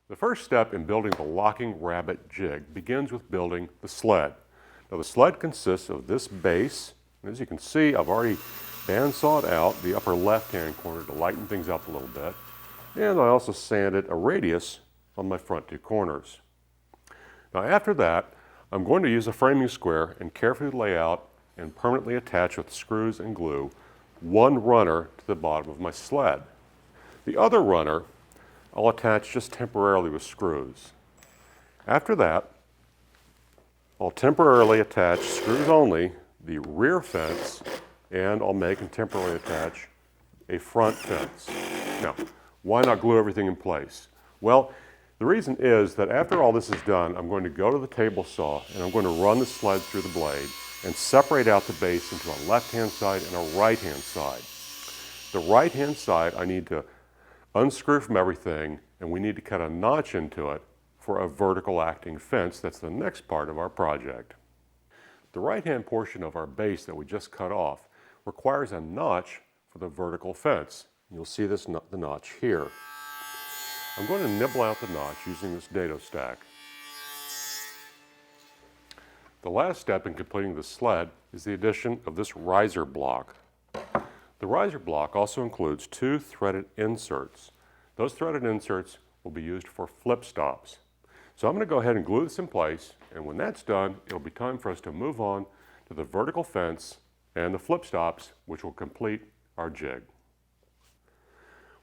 The first step in building the locking rabbet jig begins with building the sled. Now the sled consists of this base, and as you can see, I've already bandsawed out the upper left-hand corner to lighten things up a little bit, and I also sanded a radius on my front two corners. Now after that, I'm going to use a framing square and carefully lay out and permanently attach with screws and glue one runner to the bottom of my sled. The other runner I'll attach just temporarily with screws. After that, I'll temporarily attach, screws only, the rear fence, and I'll make and temporarily attach a front fence. Now, why not glue everything in place? Well, the reason is that after all this is done, I'm going to go to the table saw and I'm going to run the sled through the blade and separate out the base into a left-hand side and a right-hand side. The right-hand side I need to unscrew from everything, and we need to cut a notch into it for a vertical acting fence. That's the next part of our project. The right-hand portion of our base that we just cut off requires a notch for the vertical fence. You'll see the notch here. I'm going to nibble out the notch using this dado stack. The last step in completing the sled is the addition of this riser block. The riser block also includes two threaded inserts. Those threaded inserts will be used for flip stops. So I'm going to go ahead and glue this in place, and when that's done, it'll be time for us to move on to the vertical fence and the flip stops, which will complete our jig.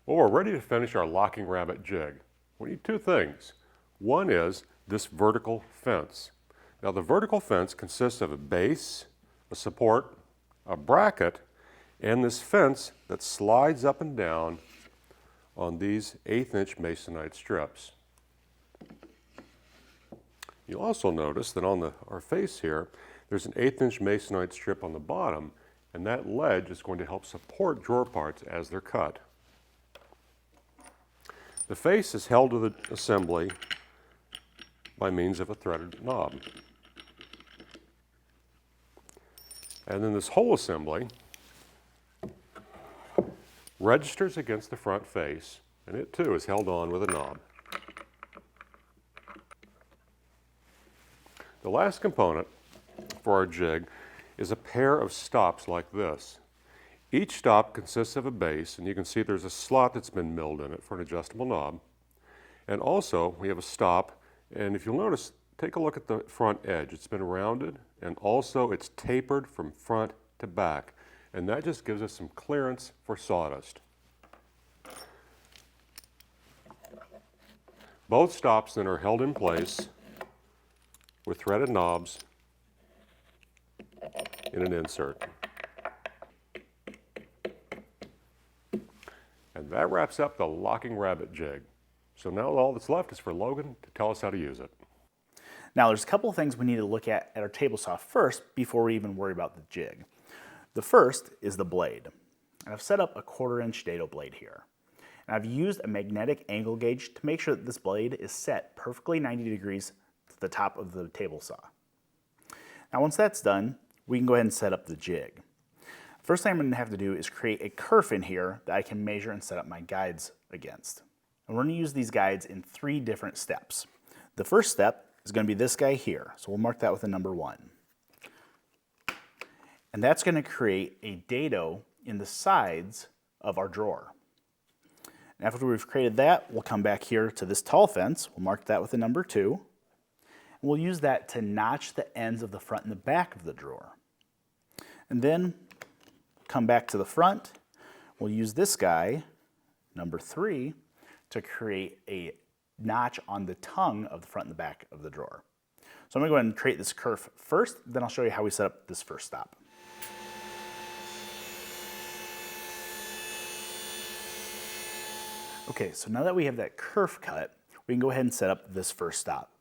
Well, we're ready to finish our locking rabbet jig. We need two things. One is this vertical fence. Now the vertical fence consists of a base, a support, a bracket, and this fence that slides up and down on these 1/8" masonite strips. You'll also notice that on our face here, there's an 1/8" masonite strip on the bottom, and that ledge is going to help support drawer parts as they're cut. The face is held to the assembly by means of a threaded knob. And then this whole assembly registers against the front face, and it too is held on with a knob. The last component for our jig is a pair of stops like this. Each stop consists of a base, and you can see there's a slot that's been milled in it for an adjustable knob. And also we have a stop, and if you'll notice, take a look at the front edge. It's been rounded, and also it's tapered from front to back. And that just gives us some clearance for sawdust. Both stops then are held in place with threaded knobs in an insert. And that wraps up the locking rabbet jig. So now all that's left is for Logan to tell us how to use it. Now there's a couple of things we need to look at our table saw first before we even worry about the jig. The first is the blade. And I've set up a 1/4" dado blade here. And I've used a magnetic angle gauge to make sure that this blade is set perfectly 90 degrees to the top of the table saw. Now once that's done, we can go ahead and set up the jig. First thing I'm going to have to do is create a kerf in here that I can measure and set up my guides against. And we're going to use these guides in 3 different steps. The first step is going to be this guy here, so we'll mark that with a number 1. And that's going to create a dado in the sides of our drawer. And after we've created that, we'll come back here to this tall fence. We'll mark that with a number 2. And we'll use that to notch the ends of the front and the back of the drawer. And then come back to the front. We'll use this guy, number 3, to create a notch on the tongue of the front and the back of the drawer. So I'm going to go ahead and create this kerf first, then I'll show you how we set up this first stop. Okay, so now that we have that kerf cut, we can go ahead and set up this first stop.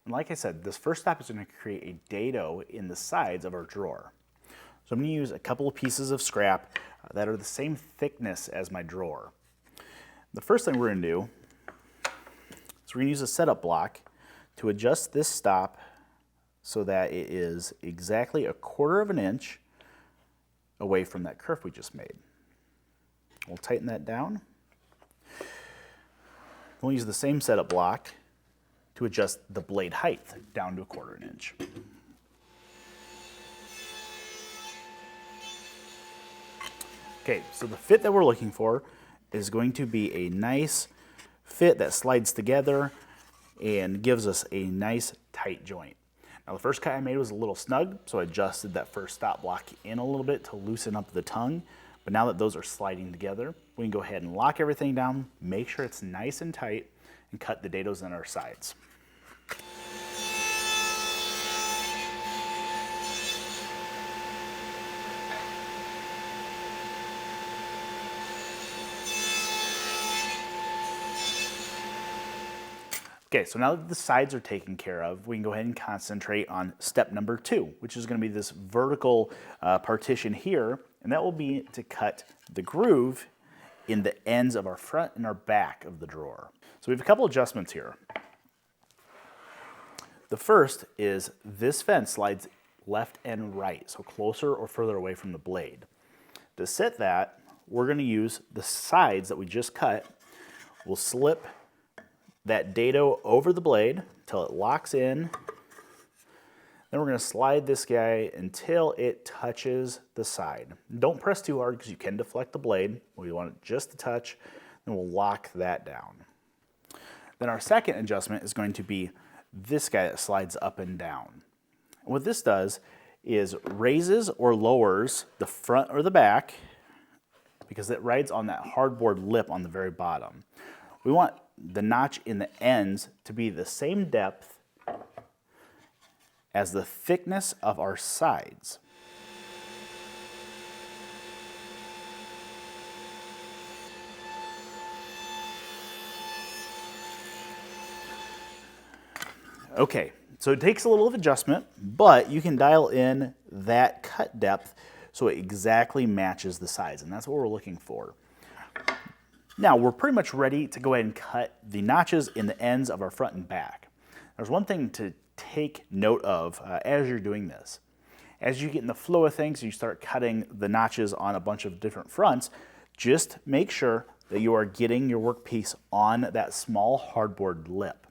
And like I said, this first stop is going to create a dado in the sides of our drawer. So I'm going to use a couple of pieces of scrap that are the same thickness as my drawer. The first thing we're going to do is we're going to use a setup block to adjust this stop so that it is exactly 1/4 inch away from that kerf we just made. We'll tighten that down. We'll use the same setup block to adjust the blade height down to 1/4 inch. Okay, so the fit that we're looking for is going to be a nice fit that slides together and gives us a nice tight joint. Now the first cut I made was a little snug, so I adjusted that first stop block in a little bit to loosen up the tongue. But now that those are sliding together, we can go ahead and lock everything down, make sure it's nice and tight, and cut the dadoes on our sides. Okay, so now that the sides are taken care of, we can go ahead and concentrate on step number 2, which is going to be this vertical partition here, and that will be to cut the groove in the ends of our front and our back of the drawer. So we have a couple adjustments here. The first is this fence slides left and right, so closer or further away from the blade. To set that, we're going to use the sides that we just cut. We'll slip that dado over the blade until it locks in. Then we're going to slide this guy until it touches the side. Don't press too hard because you can deflect the blade. We want it just to touch, and we'll lock that down. Then our second adjustment is going to be this guy that slides up and down. And what this does is raises or lowers the front or the back because it rides on that hardboard lip on the very bottom. We want the notch in the ends to be the same depth as the thickness of our sides. Okay, so it takes a little of adjustment, but you can dial in that cut depth so it exactly matches the sides, and that's what we're looking for. Now we're pretty much ready to go ahead and cut the notches in the ends of our front and back. There's one thing to take note of as you're doing this. As you get in the flow of things, you start cutting the notches on a bunch of different fronts, just make sure that you are getting your workpiece on that small hardboard lip.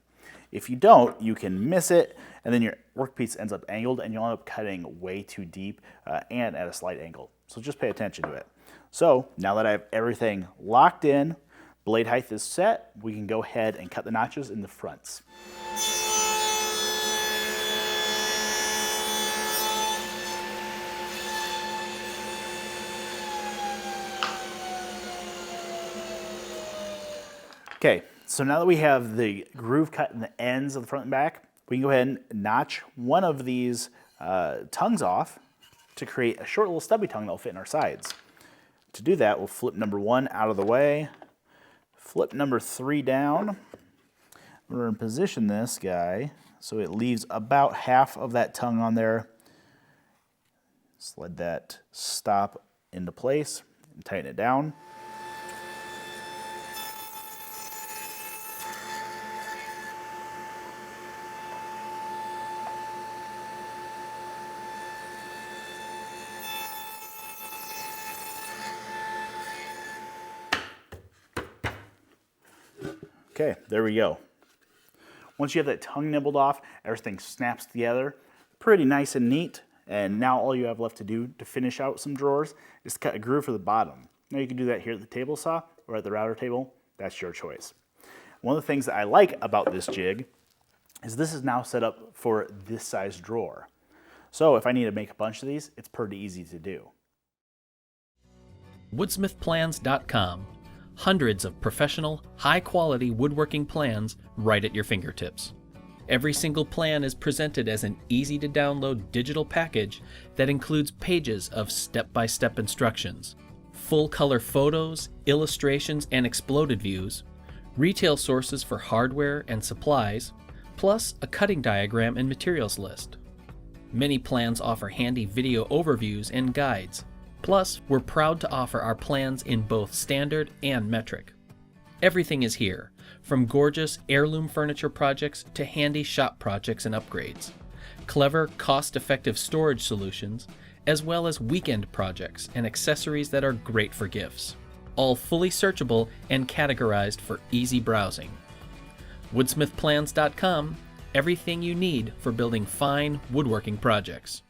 If you don't, you can miss it, and then your workpiece ends up angled, and you'll end up cutting way too deep and at a slight angle. So just pay attention to it. So now that I have everything locked in, blade height is set, we can go ahead and cut the notches in the fronts. Okay, so now that we have the groove cut in the ends of the front and back, we can go ahead and notch one of these tongues off to create a short little stubby tongue that will fit in our sides. To do that, we'll flip number 1 out of the way, flip number 3 down. We're going to position this guy so it leaves about half of that tongue on there. Slide that stop into place and tighten it down. Okay, there we go. Once you have that tongue nibbled off, everything snaps together. Pretty nice and neat. And now all you have left to do to finish out some drawers is to cut a groove for the bottom. Now you can do that here at the table saw or at the router table. That's your choice. One of the things that I like about this jig is this is now set up for this size drawer. So if I need to make a bunch of these, it's pretty easy to do. Woodsmithplans.com. Hundreds of professional, high-quality woodworking plans right at your fingertips. Every single plan is presented as an easy-to-download digital package that includes pages of step-by-step instructions, full-color photos, illustrations, and exploded views, retail sources for hardware and supplies, plus a cutting diagram and materials list. Many plans offer handy video overviews and guides. Plus, we're proud to offer our plans in both standard and metric. Everything is here, from gorgeous heirloom furniture projects to handy shop projects and upgrades, clever, cost-effective storage solutions, as well as weekend projects and accessories that are great for gifts. All fully searchable and categorized for easy browsing. Woodsmithplans.com, everything you need for building fine woodworking projects.